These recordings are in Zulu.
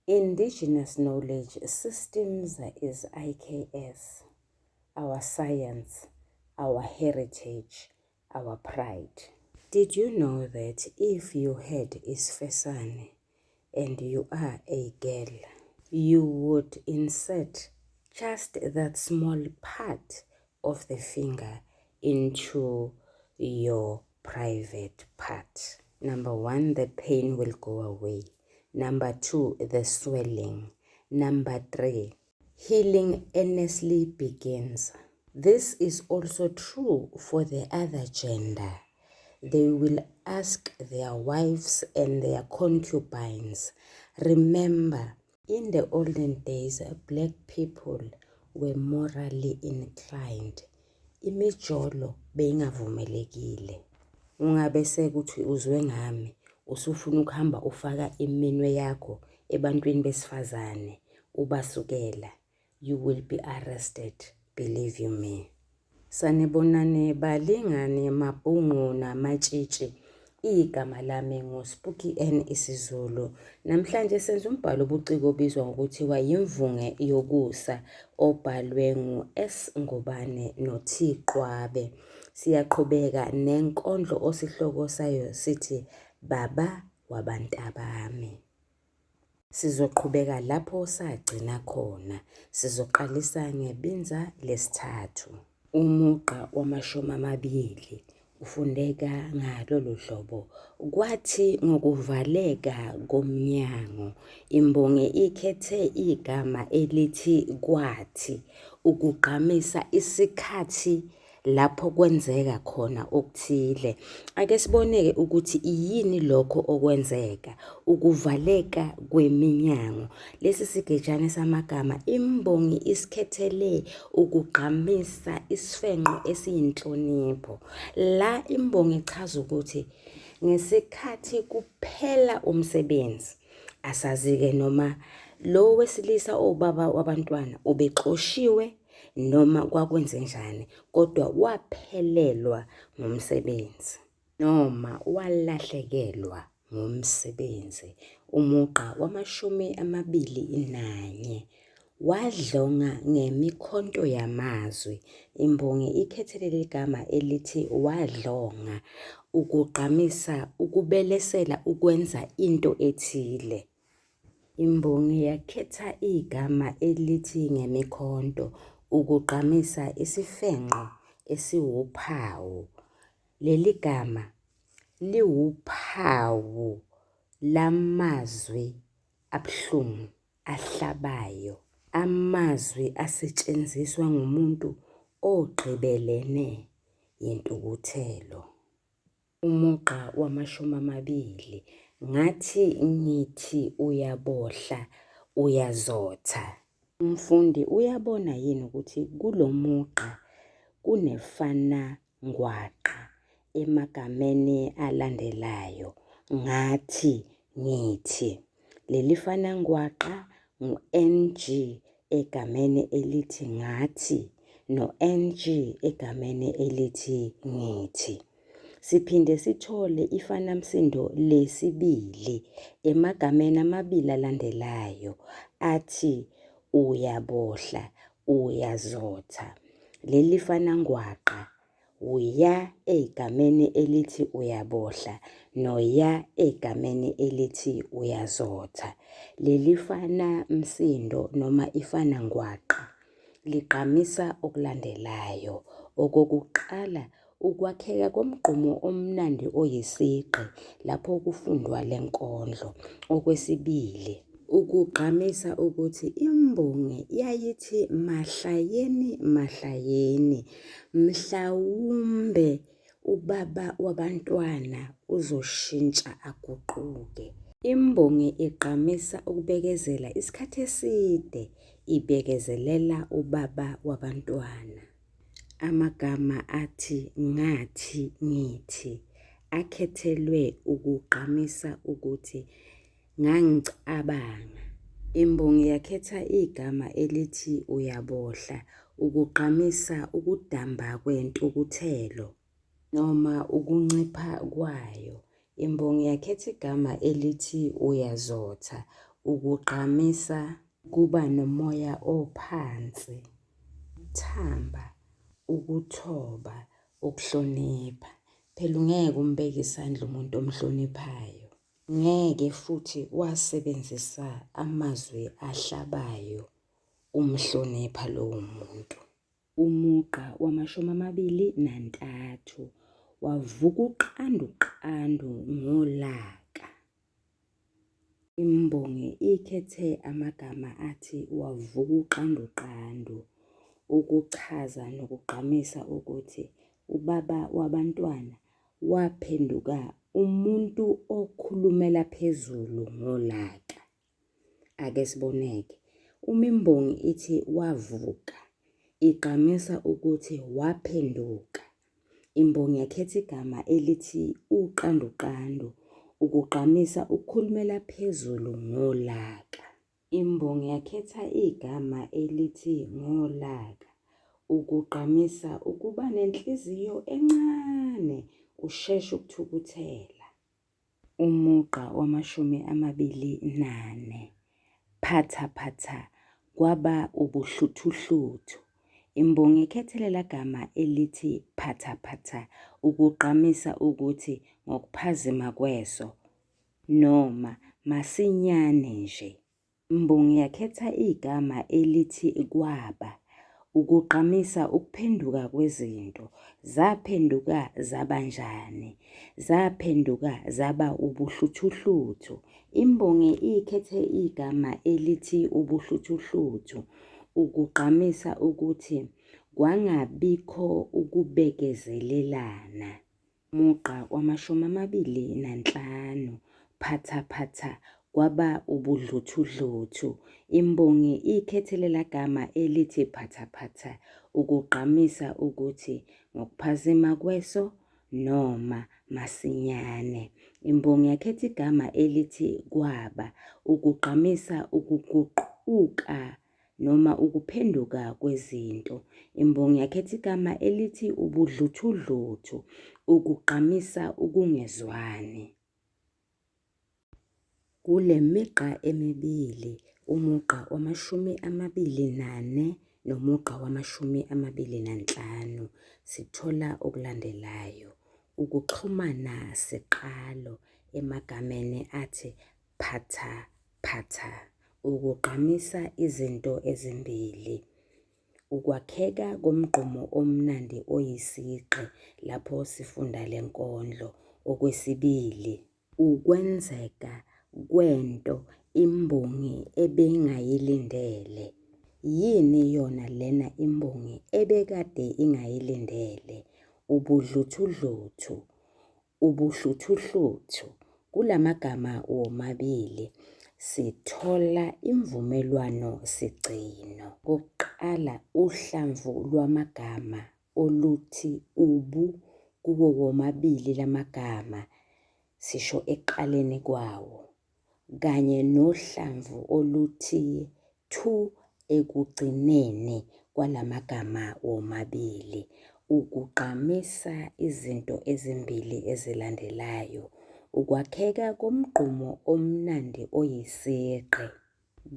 Indigenous Knowledge Systems is IKS, our science, our heritage, our pride. Did you know that if your head is Fesane and you are a girl, you would insert just that small part of the finger into your private part? Number one, the pain will go away. Number two, the swelling. Number three, healing earnestly begins. This is also true for the other gender. They will ask their wives and their concubines. Remember, in the olden days, black people were morally inclined. Imijolo beyingavumelekile. Ungabe sekuthi uzwe ngami, usufuna ukuhamba ufaka iminwe yakho ebantwini besifazane, ubasukela, you will be arrested, believe you me. Sanibonani balingani mabhungu namatshitshi. Igama lami nguSpooky N isiZulu. Namhlanje senza umbhalo obuciko obizwa ngokuthi yimvunge yokusa obhalwe ngu-S Ngubane no-T Qwabe. Siyaqhubeka nenkondlo osihloko sayo sithi Baba Wabantabami. Sizoqhubeka lapho sagcina khona. Sizoqalisa ngebinza lesithathu. Umugqa wama-20 ufundeka ngalolu hlobo. Kwathi ngokuvaleka komnyango, imbongi ikhethe igama elithi kwathi ukugqamisa isikhathi lapho kwenzeka khona okuthile. Ake siboneke ukuthi yini lokho okwenzeka, ukuvaleka kweminyango. Lesi sigejane samagama imbongi isikhethele ukugqamisa isifenqo esiyinhlonipho. La imbongi ichaza ukuthi ngesikhathi kuphela umsebenzi, asazi-ke noma lo wesilisa obaba wabantwana ubexoshiwe noma kwakwenze njani, kodwa waphelelwa ngumsebenzi noma walahlekelwa ngumsebenzi. Umugqa wama-21 wadlonga ngemikhonto yamazwi. Imbongi ikhethelele igama elithi wadlonga ukugqamisa ukubelesela ukwenza into ethile. Imbongi yakhetha igama elithi ngemikhonto ukugqamisa isifenqo esiwuphawu. Leli gama liwuphawu lamazwi abuhlungu, ahlabayo, amazwi asetshenziswa ngumuntu ogqibelene yentukuthelo. Umugqa wama-20 ngathi ngithi uyabohla, uyazotha. Umfundi uyabona yini ukuthi kulo mugqa kunefana ngwaqa emagameni alandelayo? Ngathi, ngithi. Leli fana ngwaqa ngu-NG egameni elithi ngathi no-NG egameni elithi ngithi. Siphinde sithole ifanamsindo lesibili emagameni amabili alandelayo athi uyabohla, uyazotha. Leli fana ngwaqa uya egameni elithi uyabohla noya egameni elithi uyazotha. Leli fana msindo noma ifana ngwaqa ligqamisa okulandelayo. Okokuqala, ukwakheka komgqumo omnandi oyisigqi lapho kufundwa lenkondlo. Okwesibili, ukugqamisa ukuthi imbongi yayithi mahlayeni mahlayeni, mhlawumbe ubaba wabantwana uzoshintsha aguquke. Imbongi igqamisa ukubekezela isikhathi eside, ibekezelela ubaba wabantwana. Amagama athi ngathi, ngithi akhethelwe ukugqamisa ukuthi ngangicabanga. Imbongi yakhetha igama elithi uyabohla ukugqamisa ukudamba kwentukuthelo noma ukuncipha kwayo. Imbongi yakhetha igama elithi uyazotha ukugqamisa kuba nomoya ophansi, thamba, ukuthoba, ukuhlonipha. Phela ungeke umbeke isandla umuntu omhloniphayo. Ngeke futhi wasebenzisa amazwi ahlabayo umhlonipha lowo muntu. Umugqa wama-23 wavuka uqanduqandu ngolaka. Imbongi ikhethe amagama athi wavuka uqanduqandu ukuchaza nokugqamisa ukuthi ubaba wabantwana waphenduka umuntu okhulumela phezulu ngolaka. Ake siboneke, uma imbongi ithi wavuka, igqamisa ukuthi waphenduka. Imbongi yakhetha igama elithi uqanduqandu ukugqamisa ukukhulumela phezulu ngolaka. Imbongi yakhetha igama elithi ngolaka ukugqamisa ukuba nenhliziyo encane, usheshe ukuthukuthela. Umugqa wama-24 phatha kwaba ubuhluthuhluthu. Imbongi ikhethelela gama elithi phatha ukugqamisa ukuthi ngokuphazima kweso noma masinyane nje. Imbongi yakhetha igama elithi kwaba ukugqamisa ukuphenduka kwezinto. Zaphenduka zabanjani? Zaphenduka zaba ubuhluthuhluthu. Imbongi ikhethe igama elithi ubuhluthuhluthu ukugqamisa ukuthi kwangabikho ukubekezelelana. Mugqa wama-25 phatha kwaba ubudluthudluthu. Imbongi ikhethelela gama elithi phatha ukugqamisa ukuthi ngokuphazima kweso noma masinyane. Imbongi yakhetha igama elithi kwaba ukugqamisa ukuguquka noma ukuphenduka kwezinto. Imbongi yakhetha igama elithi ubudluthudluthu ukugqamisa ukungezwani. Kule migqa emibili, umugqa wama-24 nomugqa wama-25, sithola okulandelayo. Ukuxhumana siqalo emagameni athi phatha, ukugqamisa izinto ezimbili. Ukwakheka komgqumo omnandi oyisigqi lapho sifunda le nkondlo. Okwesibili, ukwenzeka kwento imbongi ebengayilindele. Yini yona lena imbongi ebekade ingayilindele? Ubuhluthuhluthu. Kulamagama womabili sithola imvumelwano sigcino. Kokuqala, uhlamvu lwamagama oluthi ubu kuwo womabili lamagama sisho ekuqaleni kwawo, kanye nohlamvu oluthi thu ekugcineni kwalamagama womabili ukugqamisa izinto ezimbili ezilandelayo. Ukwakheka komgqumo omnandi oyisigqi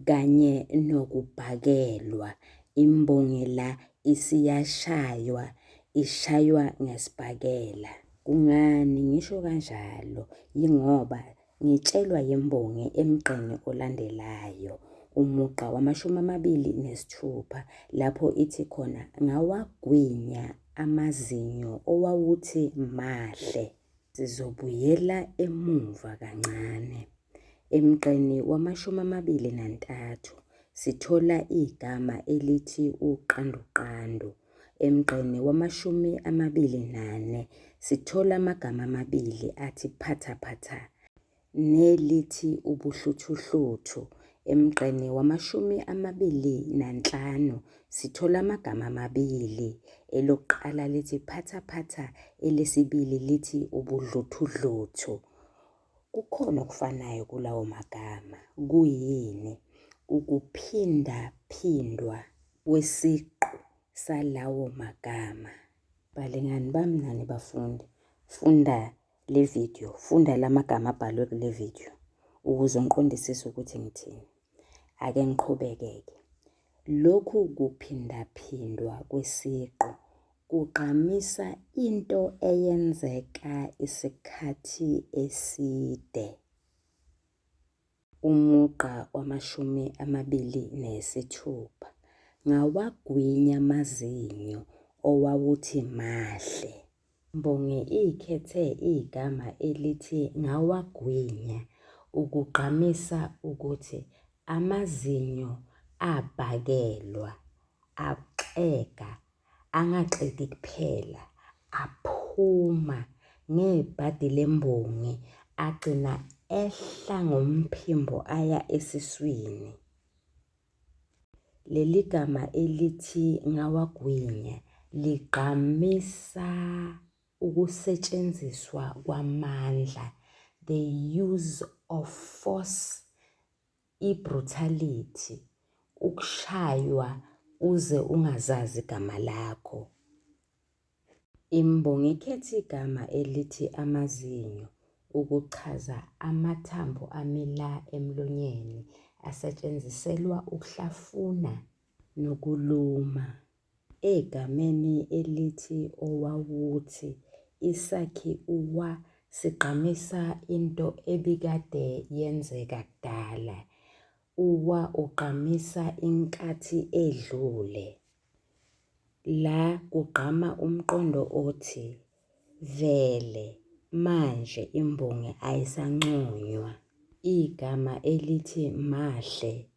kanye nokubhakelwa. Imbongi la ishaywa ngesibhakela. Kungani ngisho kanjalo? Yingoba ngitshelwa yimbongi emgqeni olandelayo, umugqa wama-26 lapho ithi khona ngawagwinya amazinyo owawuthi mahle. Sizobuyela emuva kancane. Emgqeni wama-23 sithola igama elithi uqanduqandu. Emgqeni wama-24 sithola amagama amabili athi phatha nelithi ubuhluthuhluthu. Emgqeni wama-25 sithola amagama amabili, elokuqala lithi phatha, elesibili lithi ubudluthudluthu. Kukhona okufanayo kulawo magama. Kuyini? Ukuphindaphindwa kwesiqu salawo magama. Balingani bami nani bafundi, funda le video, funda la magama abhalwe kule video ukuze ngiqondisise ukuthi ngithini. Ake ngiqhubeke-ke. Lokhu kuphindaphindwa kwesiqu kugqamisa into eyenzeka isikhathi eside. Umugqa wama-26 ngawagwinya amazinyo owawuthi mahle. Imbongi ikhethe igama elithi ngawagwinya ukugqamisa ukuthi amazinyo abhakelwa, axega, angaxegi kuphela, aphuma ngebhadi lembongi agcina ehla ngomphimbo aya esiswini. Leli gama elithi ngawagwinya ligqamisa ukusetshenziswa kwamandla, the use of force, i-brutality, ukushaywa uze ungazazi igama lakho. Imbongi ikhethe igama elithi amazinyo ukuchaza amathambo amila emlonyeni asetshenziselwa ukuhlafuna nokuluma. Egameni elithi owawuthi isakhi uwa sigqamisa into ebikade yenzeka kudala. Uwa ugqamisa inkathi edlule. La kugqama umqondo othi vele manje imbongi ayisanconywa. Igama elithi mahle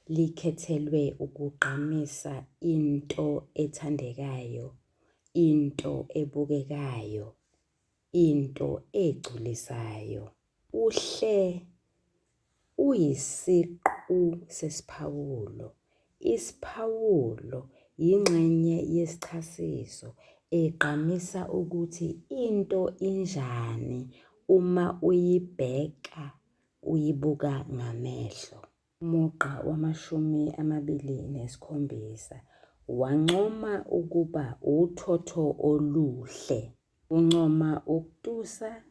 likhethelwe ukugqamisa into ethandekayo, into ebukekayo, into egculisayo. Uhle uyisiqu sesiphawulo. Isiphawulo yingxenye yesichasiso egqamisa ukuthi into injani uma uyibheka, uyibuka ngamehlo. Umugqa wama-27 wancoma ukuba uthotho oluhle. Uncoma ukutusa,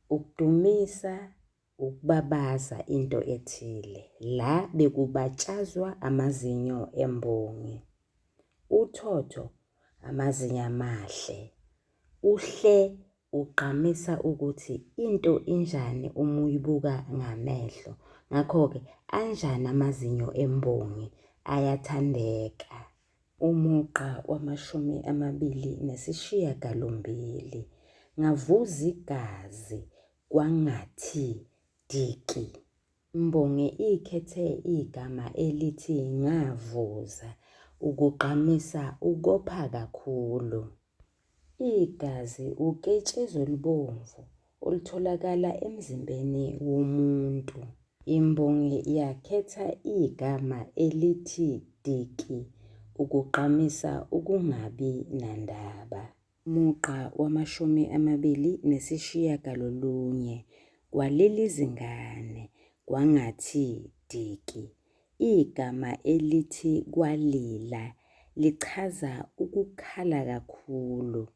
ukudumisa, ukubabaza into ethile. La bekubatshazwa amazinyo embongi. Uthotho, amazinyo amahle. Uhle ugqamisa ukuthi into injani uma uyibuka ngamehlo. Ngakho-ke anjani amazinyo embongi, ayathandeka. Umugqa wama-28 ngavuza igazi kwangathi diki. Imbongi ikhethe igama elithi ngavuza ukugqamisa ukopha kakhulu. Igazi uketshezi olubomvu olutholakala emzimbeni womuntu. Imbongi yakhetha igama elithi diki ukugqamisa ukungabi nandaba. Umugqa wama-29 kwaleli zingane kwangathi diki. Igama elithi kwalila lichaza ukukhala kakhulu.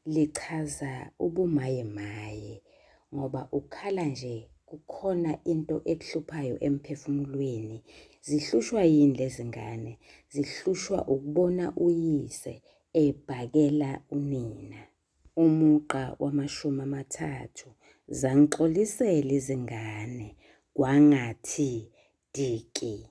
Lichaza ubumayemaye ngoba ukhala nje kukhona into ekuhluphayo emphefumulweni. Zihlushwa yini lezi ngane? Zihlushwa ukubona uyise ebhakela unina. Umugqa wama-30 zangixolisela izingane kwangathi diki.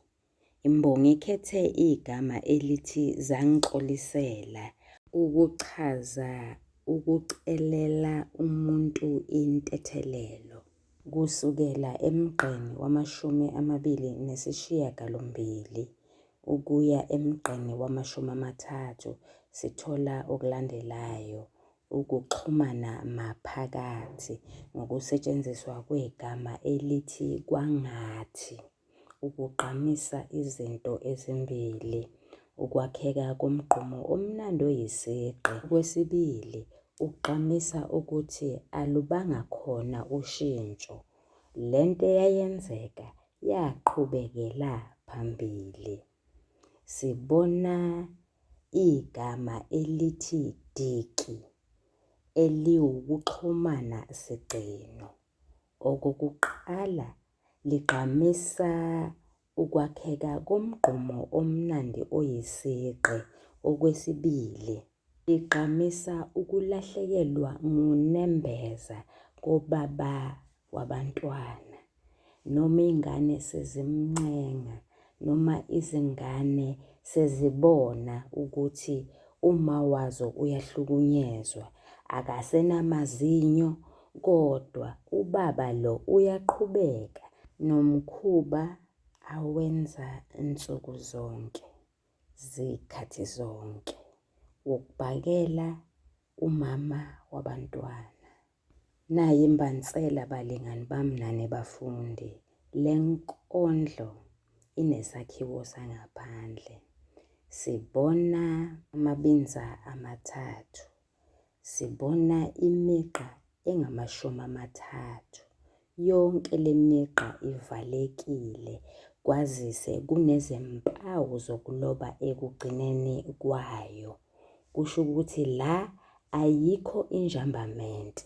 Imbongi ikhethe igama elithi zangixolisela ukuchaza ukucelela umuntu intethelelo. Kusukela emgqeni wama-28 ukuya emgqeni wama-30 sithola okulandelayo: ukuxhumana maphakathi ngokusetshenziswa kwegama elithi kwangathi, ukugqamisa izinto ezimbili, ukwakheka komgqumo omnandi oyisigqi. Okwesibili, ukugqamisa ukuthi alubanga khona ushintsho, lento eyayenzeka yaqhubekela phambili. Sibona igama elithi diki eliwukuxhumana sigcino. Okokuqala, ligqamisa ukwakheka komgqumo omnandi oyisigqi. Okwesibili, ligqamisa ukulahlekelwa ngunembeza kobaba wabantwana, noma iy'ngane sezimncenga, noma izingane sezibona ukuthi uma wazo uyahlukunyezwa, akasenamazinyo, kodwa ubaba lo uyaqhubeka nomkhuba awenza nsuku zonke, zikhathi zonke, wokubhakela umama wabantwana. Nayi imbansela balingani bami nane bafundi, le nkondlo inesakhiwo sangaphandle. Sibona amabinza amathathu, sibona imigqa engamashumi 3. Yonke le migqa ivalekile, kwazise kunezimpawu zokuloba ekugcineni kwayo. Kusho ukuthi la ayikho injambamente,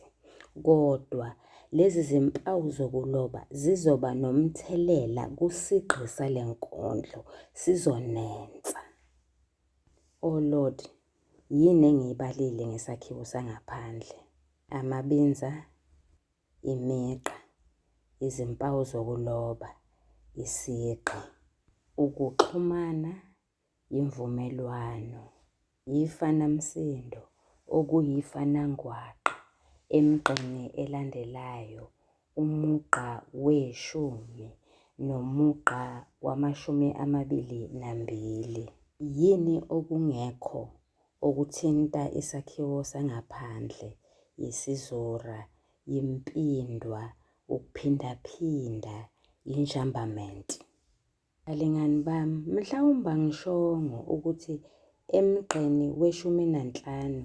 kodwa lezi zimpawu zokuloba zizoba nomthelela kusigqi sale nkondlo, sizonensa. Oh Lord, yini engiyibalile ngesakhiwo sangaphandle? Amabinza, imigqa, izimpawu zokuloba, isigqi, ukuxhumana, imvumelwano, ifanamsindo, okuyifanangwaqa. Emigqeni elandelayo, umugqa weshumi nomugqa wama-22. Yini okungekho okuthinta isakhiwo sangaphandle? Isizora, impindwa, ukuphindaphinda, injambamente. Balingani bami, mhlawumbe angishongo ukuthi emgqeni we-15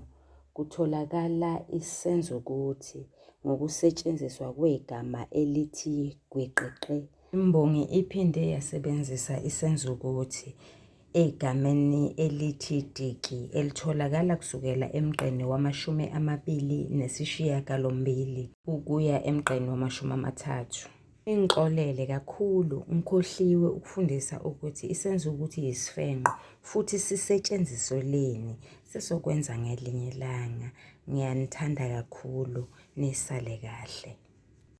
kutholakala isenzukuthi ngokusetshenziswa kwegama elithi gwiqiqi. Imbongi iphinde yasebenzisa isenzukuthi egameni elithi diki elitholakala kusukela emgqeni wama-28 ukuya emgqeni wama-30. Ingixolele kakhulu, ngikhohliwe ukufundisa ukuthi isenzukuthi yisifenqo futhi sisetshenziselweni. Sesokwenza ngelinye ilanga. Ngiyanithanda kakhulu, nisale kahle.